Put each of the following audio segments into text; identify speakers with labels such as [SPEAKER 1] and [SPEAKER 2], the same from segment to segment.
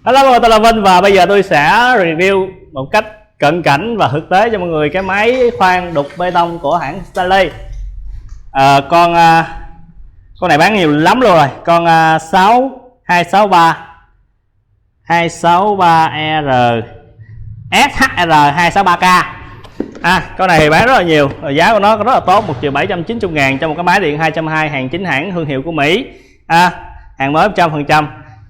[SPEAKER 1] Hello mọi người, tôi là Vinh và bây giờ tôi sẽ review một cách cận cảnh và thực tế cho mọi người cái máy khoan đục bê tông của hãng Stanley. Con này bán nhiều lắm luôn rồi. Con 263R SHR263K. Con này thì bán rất là nhiều, giá của nó rất là tốt, 1.790.000 cho một cái máy điện 220 hàng chính hãng thương hiệu của Mỹ. Hàng mới 100%,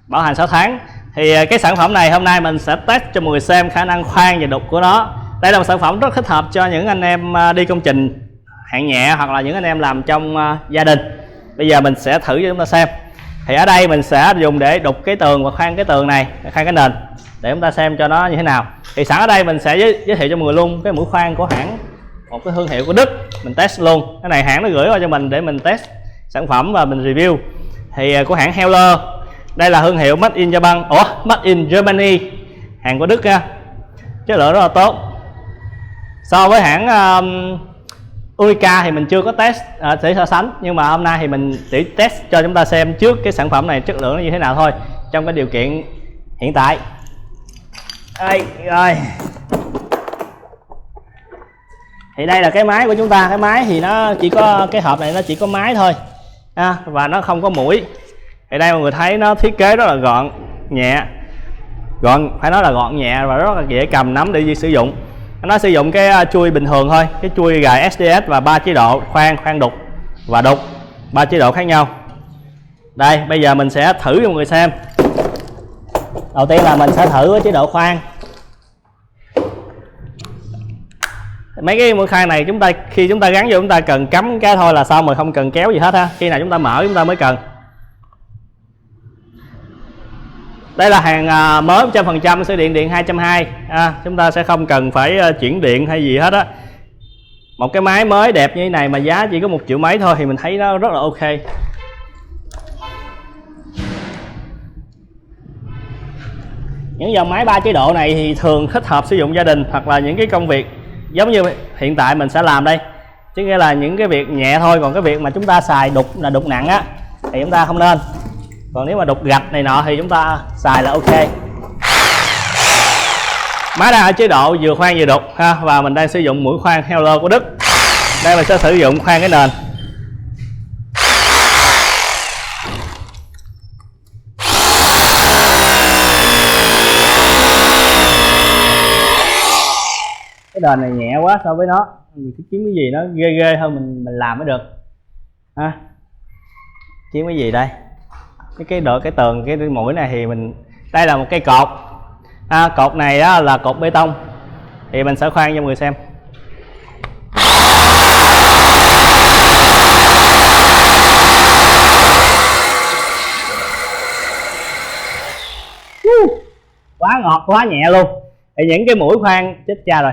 [SPEAKER 1] bảo hành 6 tháng. Thì cái sản phẩm này hôm nay mình sẽ test cho mọi người xem khả năng khoan và đục của nó. Đây là một sản phẩm rất thích hợp cho những anh em đi công trình hạng nhẹ hoặc là những anh em làm trong gia đình. Bây giờ mình sẽ thử cho chúng ta xem. Thì ở đây mình sẽ dùng để đục cái tường và khoan cái tường này, khoan cái nền để chúng ta xem cho nó như thế nào. Thì sẵn ở đây mình sẽ giới thiệu cho mọi người luôn cái mũi khoan của hãng, một cái thương hiệu của Đức, mình test luôn. Cái này hãng nó gửi qua cho mình để mình test sản phẩm và mình review. Thì của hãng Heller. Đây là thương hiệu Made in Japan, Made in Germany, hàng của Đức nha, chất lượng rất là tốt. So với hãng Unica thì mình chưa có test để so sánh, nhưng mà hôm nay thì mình chỉ test cho chúng ta xem trước cái sản phẩm này chất lượng nó như thế nào thôi trong cái điều kiện hiện tại. Đây rồi, thì đây là cái máy của chúng ta. Cái máy thì nó chỉ có cái hộp này, nó chỉ có máy thôi và nó không có mũi. Thì đây mọi người thấy nó thiết kế rất là gọn nhẹ, phải nói là gọn nhẹ và rất là dễ cầm nắm để sử dụng. Nó sử dụng cái chui bình thường thôi, cái chui gài SDS và 3 chế độ khoan đục và đục, 3 chế độ khác nhau. Đây bây giờ mình sẽ thử cho mọi người xem. Đầu tiên là mình sẽ thử với chế độ khoan. Mấy cái mũi khoan này khi chúng ta gắn vô chúng ta cần cắm cái thôi là xong rồi, không cần kéo gì hết ha. Khi nào chúng ta mở chúng ta mới cần. Đây là hàng mới 100% sử điện 220. Chúng ta sẽ không cần phải chuyển điện hay gì hết á. Một cái máy mới đẹp như thế này mà giá chỉ có 1 triệu mấy thôi thì mình thấy nó rất là ok. Những dòng máy 3 chế độ này thì thường thích hợp sử dụng gia đình hoặc là những cái công việc giống như hiện tại mình sẽ làm đây, chứ nghĩa là những cái việc nhẹ thôi. Còn cái việc mà chúng ta xài đục là đục nặng á thì chúng ta không nên. Còn nếu mà đục gạch này nọ thì chúng ta xài là ok. Máy đang ở chế độ vừa khoan vừa đục ha, và mình đang sử dụng mũi khoan Heller của Đức. Đây mình sẽ sử dụng khoan cái nền. Cái nền này nhẹ quá so với nó, mình phải kiếm cái gì nó ghê hơn mình làm mới được ha. Kiếm cái gì đây? Cái tường cái mũi này thì mình, đây là một cây cột. Cột này đó là cột bê tông, thì mình sẽ khoan cho mọi người xem. Quá ngọt, quá nhẹ luôn. Thì những cái mũi khoan, chết cha rồi.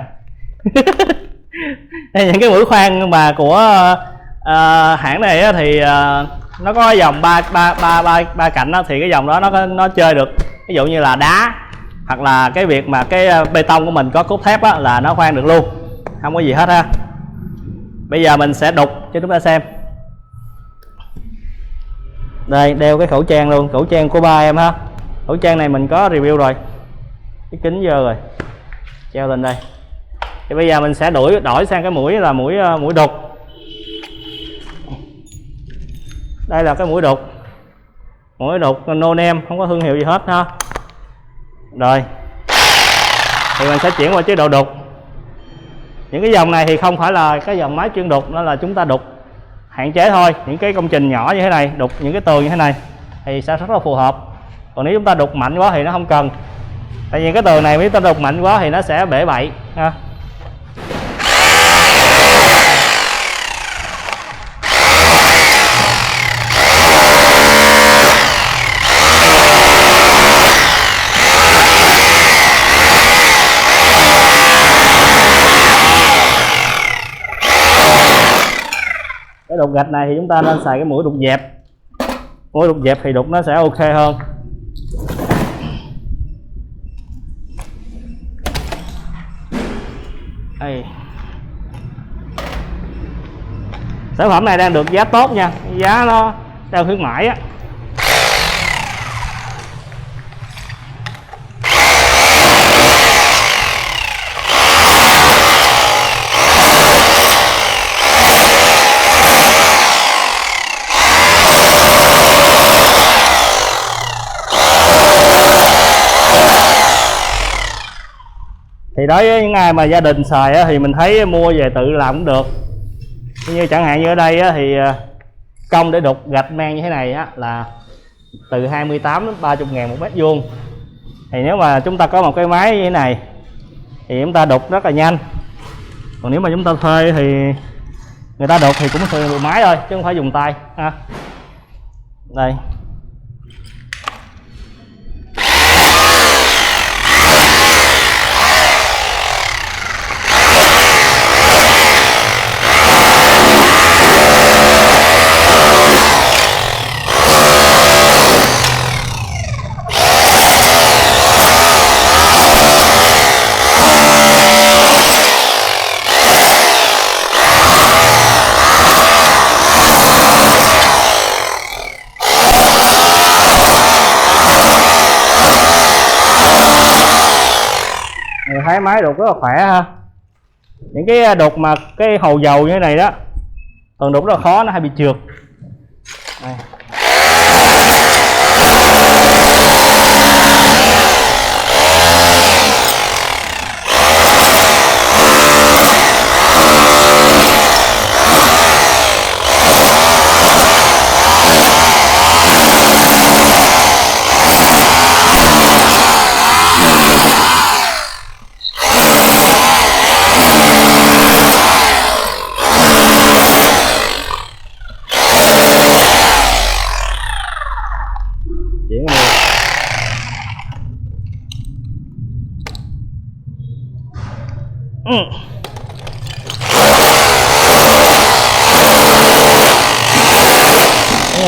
[SPEAKER 1] Thì những cái mũi khoan mà của hãng này á, thì nó có dòng ba cạnh đó, thì cái dòng đó nó chơi được. Ví dụ như là đá hoặc là cái việc mà cái bê tông của mình có cốt thép á, là nó khoan được luôn, không có gì hết ha. Bây giờ mình sẽ đục cho chúng ta xem. Đây, đeo cái khẩu trang luôn, khẩu trang của ba em ha. Khẩu trang này mình có review rồi, cái kính dơ rồi, treo lên đây. Thì bây giờ mình sẽ đổi sang cái mũi là mũi đục. Đây là cái mũi đục no name, không có thương hiệu gì hết ha. Rồi thì mình sẽ chuyển qua chế độ đục. Những cái dòng này thì không phải là cái dòng máy chuyên đục, nó là chúng ta đục hạn chế thôi. Những cái công trình nhỏ như thế này, đục những cái tường như thế này thì sẽ rất là phù hợp. Còn nếu chúng ta đục mạnh quá thì nó không cần. Tại vì cái tường này nếu ta đục mạnh quá thì nó sẽ bể bậy ha. Cái đục gạch này thì chúng ta nên xài cái mũi đục dẹp. Mũi đục dẹp thì đục nó sẽ ok hơn. Đây. Sản phẩm này đang được giá tốt nha, giá nó đang khuyến mãi á. Thì đối với những ai mà gia đình xài á, thì mình thấy mua về tự làm cũng được. Như chẳng hạn như ở đây á, thì công để đục gạch men như thế này á, là từ 28 đến 30 ngàn một mét vuông. Thì nếu mà chúng ta có một cái máy như thế này thì chúng ta đục rất là nhanh. Còn nếu mà chúng ta thuê thì người ta đục thì cũng sử dụng máy thôi chứ không phải dùng tay ha. Đây. Mình thấy máy đục rất là khỏe ha. Những cái đục mà cái hồ dầu như thế này đó, còn đục rất là khó, nó hay bị trượt. Đây.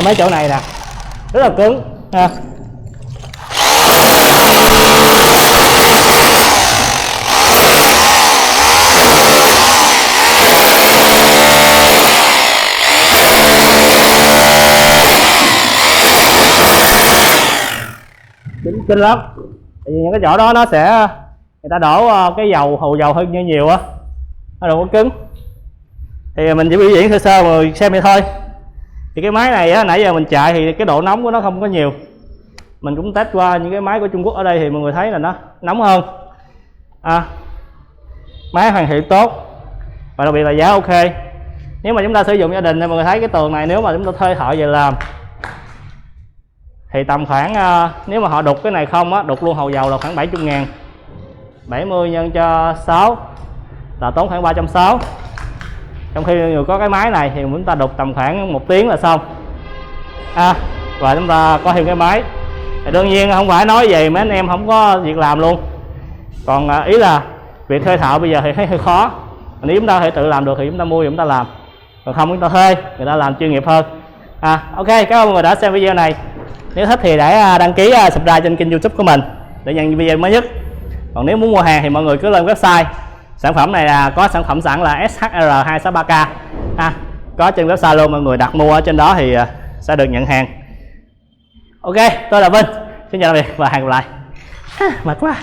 [SPEAKER 1] Mấy chỗ này nè rất là cứng ha. Kinh lắm. Tại vì những cái chỗ đó nó sẽ người ta đổ cái dầu, hồ dầu hơn như nhiều á, nó đâu có cứng. Thì mình chỉ biểu diễn sơ sơ rồi xem vậy thôi. Thì cái máy này á, nãy giờ mình chạy thì cái độ nóng của nó không có nhiều. Mình cũng test qua những cái máy của Trung Quốc ở đây thì mọi người thấy là nó nóng hơn. Máy hoàn thiện tốt và đặc biệt là giá ok. Nếu mà chúng ta sử dụng gia đình thì mọi người thấy cái tường này, nếu mà chúng ta thuê thợ về làm thì tầm khoảng nếu mà họ đục cái này không á, đục luôn hồ dầu là khoảng 70 ngàn. 70 nhân cho 6 là tốn khoảng 360. Trong khi người có cái máy này thì chúng ta đục tầm khoảng 1 tiếng là xong. Và chúng ta có thêm cái máy. Thì đương nhiên không phải nói về mấy anh em không có việc làm luôn. Còn ý là việc thuê thợ bây giờ thì thấy hơi khó. Nếu chúng ta có thể tự làm được thì chúng ta mua và chúng ta làm. Còn không chúng ta thuê người ta làm chuyên nghiệp hơn. Ok, cảm ơn mọi người đã xem video này. Nếu thích thì hãy đăng ký subscribe trên kênh YouTube của mình để nhận video mới nhất. Còn nếu muốn mua hàng thì mọi người cứ lên website. Sản phẩm này là có sản phẩm sẵn là SHR263K có trên website luôn, mọi người đặt mua ở trên đó thì sẽ được nhận hàng. Ok, tôi là Vinh, xin chào tạm biệt và hẹn gặp lại. Mệt quá.